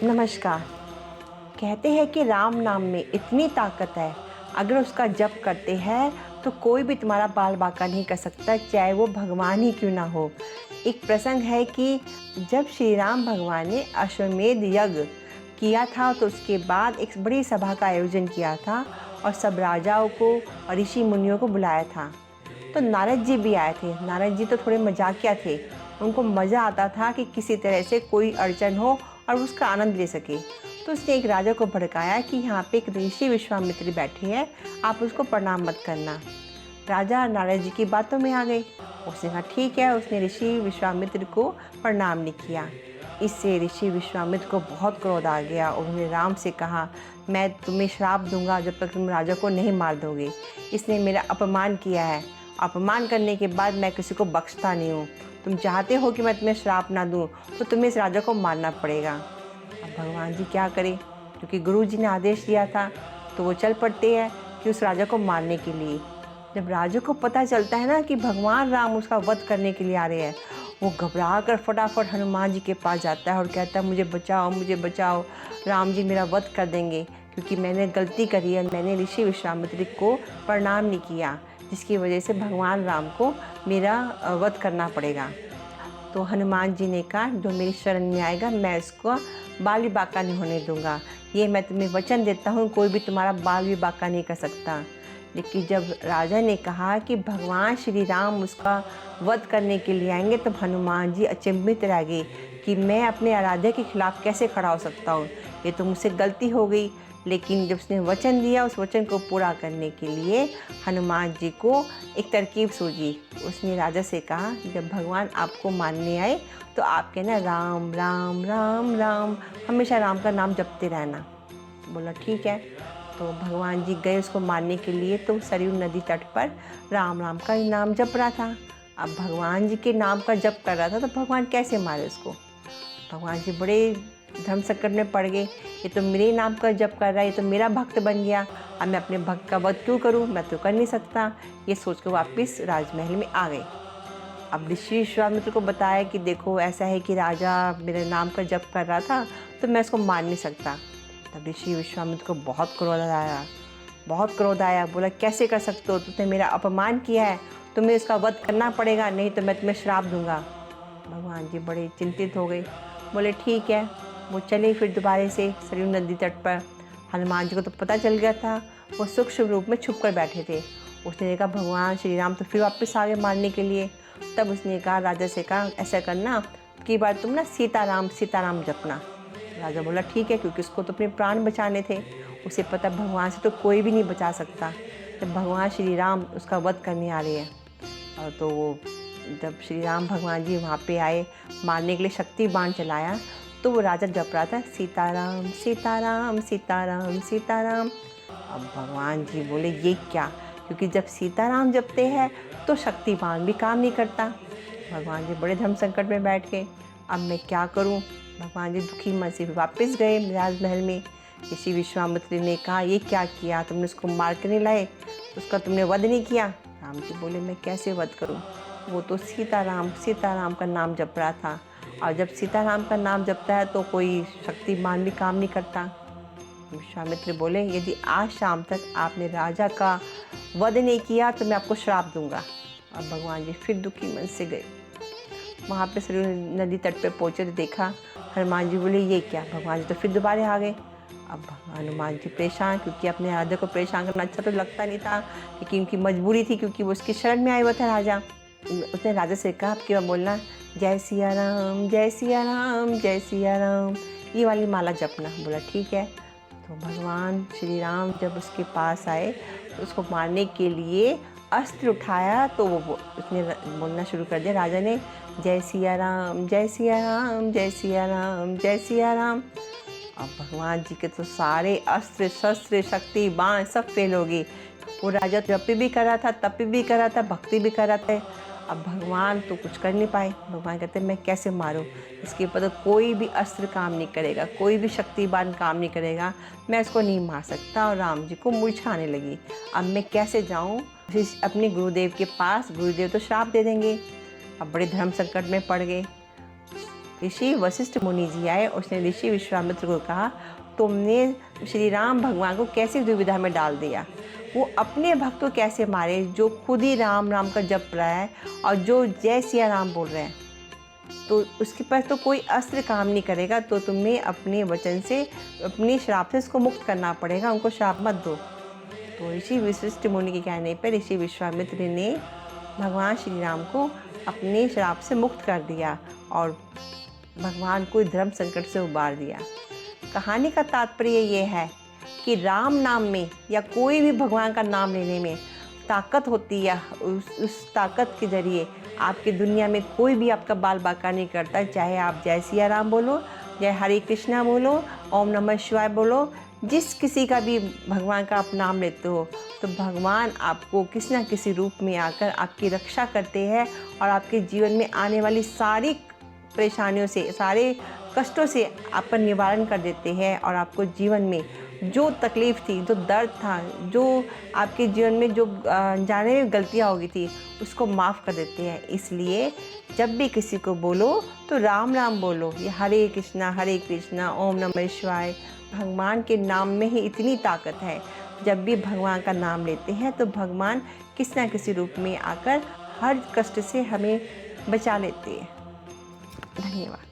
नमस्कार। कहते हैं कि राम नाम में इतनी ताकत है, अगर उसका जप करते हैं तो कोई भी तुम्हारा बाल बांका नहीं कर सकता, चाहे वो भगवान ही क्यों ना हो। एक प्रसंग है कि जब श्री राम भगवान ने अश्वमेध यज्ञ किया था तो उसके बाद एक बड़ी सभा का आयोजन किया था और सब राजाओं को और ऋषि मुनियों को बुलाया था। तो नारद जी भी आए थे। नारद जी तो थोड़े मजाकिया थे, उनको मज़ा आता था कि किसी तरह से कोई अड़चन हो और उसका आनंद ले सके। तो उसने एक राजा को भड़काया कि यहाँ पे एक ऋषि विश्वामित्र बैठे हैं, आप उसको प्रणाम मत करना। राजा नारद जी की बातों में आ गए। उसने कहा ठीक है, उसने ऋषि विश्वामित्र को प्रणाम नहीं किया। इससे ऋषि विश्वामित्र को बहुत क्रोध आ गया। उन्होंने राम से कहा, मैं तुम्हें श्राप दूंगा जब तक तुम राजा को नहीं मार दोगे। इसने मेरा अपमान किया है, अपमान करने के बाद मैं किसी को बख्शता नहीं हूँ। तुम चाहते हो कि मैं तुम्हें श्राप ना दूँ तो तुम्हें इस राजा को मारना पड़ेगा। अब भगवान जी क्या करें, क्योंकि गुरु जी ने आदेश दिया था तो वो चल पड़ते हैं कि उस राजा को मारने के लिए। जब राजा को पता चलता है ना कि भगवान राम उसका वध करने के लिए आ रहे हैं, वो घबरा कर फटाफट हनुमान जी के पास जाता है और कहता है मुझे बचाओ, मुझे बचाओ, राम जी मेरा वध कर देंगे, क्योंकि मैंने गलती करी है, मैंने ऋषि विश्वामित्र को प्रणाम नहीं किया, जिसकी वजह से भगवान राम को मेरा वध करना पड़ेगा। तो हनुमान जी ने कहा जो मेरी शरण में आएगा मैं इसको बाल भी बांका नहीं होने दूंगा। ये मैं तुम्हें वचन देता हूँ, कोई भी तुम्हारा बाल भी बांका नहीं कर सकता। लेकिन जब राजा ने कहा कि भगवान श्री राम उसका वध करने के लिए आएंगे, तब हनुमान जी अचंभित रह गए कि मैं अपने आराध्य के खिलाफ कैसे खड़ा हो सकता हूँ, ये तो मुझसे गलती हो गई। लेकिन जब उसने वचन दिया, उस वचन को पूरा करने के लिए हनुमान जी को एक तरकीब सूझी। उसने राजा से कहा जब भगवान आपको मारने आए तो आप कहना राम राम राम राम, हमेशा राम का नाम जपते रहना। बोला ठीक है। तो भगवान जी गए उसको मारने के लिए, तो सरयू नदी तट पर राम राम का नाम जप रहा था। अब भगवान जी के नाम का जप कर रहा था तो भगवान कैसे मारे उसको। भगवान जी बड़े धर्म संकट में पड़ गए, ये तो मेरे नाम का जप कर रहा है, ये तो मेरा भक्त बन गया, अब मैं अपने भक्त का वध क्यों करूं, मैं तो कर नहीं सकता। ये सोच कर वापस राजमहल में आ गए। अब ऋषि विश्वामित्र को बताया कि देखो ऐसा है कि राजा मेरे नाम का जप कर रहा था तो मैं इसको मार नहीं सकता। तब ऋषि विश्वामित्र को बहुत क्रोध आया, बहुत क्रोध आया। बोला कैसे कर सकते हो, तुमने मेरा अपमान किया है, तुम्हें इसका वध करना पड़ेगा, नहीं तो मैं तुम्हें श्राप दूंगा। भगवान जी बड़े चिंतित हो गए। बोले ठीक है। वो चले फिर दोबारा से सरयू नदी तट पर। हनुमान जी को तो पता चल गया था, वो सूक्ष्म रूप में छुप कर बैठे थे। उसने देखा भगवान श्री राम तो फिर वापस आ गए मारने के लिए। तब उसने कहा, राजा से कहा ऐसा करना कि बार तुम ना सीताराम सीताराम जपना। राजा बोला ठीक है, क्योंकि उसको तो अपने प्राण बचाने थे। उसे पता भगवान से तो कोई भी नहीं बचा सकता। जब भगवान श्री राम उसका वध करने आ रहे हैं, और तो वो जब श्री राम भगवान जी वहाँ पे आए मारने के लिए शक्ति बाण चलाया, तो वो राजा जप रहा था सीताराम सीताराम सीताराम सीताराम। अब भगवान जी बोले ये क्या, क्योंकि जब सीताराम जपते हैं तो शक्ति बाण भी काम नहीं करता। भगवान जी बड़े धर्म संकट में बैठ गए, अब मैं क्या करूं। भगवान जी दुखी मन से वापस गए राजमहल में। ऋषि विश्वामित्र ने कहा ये क्या किया, तुमने उसको मार के नहीं लाए, उसका तुमने वध नहीं किया। राम जी बोले मैं कैसे वध करूं, वो तो सीताराम सीताराम का नाम जप रहा था, और जब सीताराम का नाम जपता है तो कोई शक्तिमान भी काम नहीं करता। विश्वामित्र बोले यदि आज शाम तक आपने राजा का वध नहीं किया तो मैं आपको श्राप दूंगा। अब भगवान जी फिर दुखी मन से गए। वहाँ पे सरयू नदी तट पे पहुँचे तो देखा, हनुमान जी बोले ये क्या। भगवान जी तो फिर दोबारा आ गए। अब हनुमान जी परेशान, क्योंकि अपने राजा को परेशान करना अच्छा तो लगता नहीं था, लेकिन उनकी मजबूरी थी क्योंकि वो उसकी शरण में आए हुए थे राजा। उसने राजा से कहा आपकी बार बोलना जय सिया राम जय सिया राम जय सिया राम, ये वाली माला जपना। बोला ठीक है। तो भगवान श्री राम जब उसके पास आए तो उसको मारने के लिए अस्त्र उठाया, तो वो उसने बोलना शुरू कर दिया राजा ने जय सिया राम जय सिया राम जय सिया राम जय सिया राम। अब भगवान जी के तो सारे अस्त्र शस्त्र शक्ति बाण सब फेल हो गई। वो राजा जप भी कर रहा था, तप भी कर रहा था, भक्ति भी कर रहा था। अब भगवान तो कुछ कर नहीं पाए। भगवान कहते मैं कैसे मारूं, इसके ऊपर तो कोई भी अस्त्र काम नहीं करेगा, कोई भी शक्तिबान काम नहीं करेगा, मैं इसको नहीं मार सकता। और राम जी को मूर्छा आने लगी। अब मैं कैसे जाऊं अपने गुरुदेव के पास, गुरुदेव तो श्राप दे देंगे। अब बड़े धर्म संकट में पड़ गए। ऋषि वशिष्ठ मुनि जी आए, उसने ऋषि विश्वामित्र को कहा, तुमने श्री राम भगवान को कैसे दुविधा में डाल दिया। वो अपने भक्त को कैसे मारे जो खुद ही राम राम का जप रहा है और जो जय सिया राम बोल रहे हैं। तो उसके पास तो कोई अस्त्र काम नहीं करेगा, तो तुम्हें अपने वचन से, अपने श्राप से उसको मुक्त करना पड़ेगा, उनको श्राप मत दो। तो ऋषि वशिष्ठ मुनि के कहने पर ऋषि विश्वामित्र ने भगवान श्री राम को अपने श्राप से मुक्त कर दिया और भगवान को धर्म संकट से उबार दिया। कहानी का तात्पर्य ये है कि राम नाम में या कोई भी भगवान का नाम लेने में ताकत होती है। उस ताकत के ज़रिए आपकी दुनिया में कोई भी आपका बाल बाका नहीं करता। चाहे आप जय सिया राम बोलो, जय हरे कृष्णा बोलो, ओम नमः शिवाय बोलो, जिस किसी का भी भगवान का आप नाम लेते हो तो भगवान आपको किसी न किसी रूप में आकर आपकी रक्षा करते हैं और आपके जीवन में आने वाली सारी परेशानियों से, सारे कष्टों से आपका निवारण कर देते हैं और आपको जीवन में जो तकलीफ़ थी, जो दर्द था, जो आपके जीवन में जो जाने में गलतियाँ हो गई थी, उसको माफ़ कर देते हैं। इसलिए जब भी किसी को बोलो तो राम राम बोलो, ये हरे कृष्णा ओम नमः शिवाय। भगवान के नाम में ही इतनी ताकत है। जब भी भगवान का नाम लेते हैं तो भगवान किसी न किसी रूप में आकर हर कष्ट से हमें बचा लेते हैं। धन्यवाद।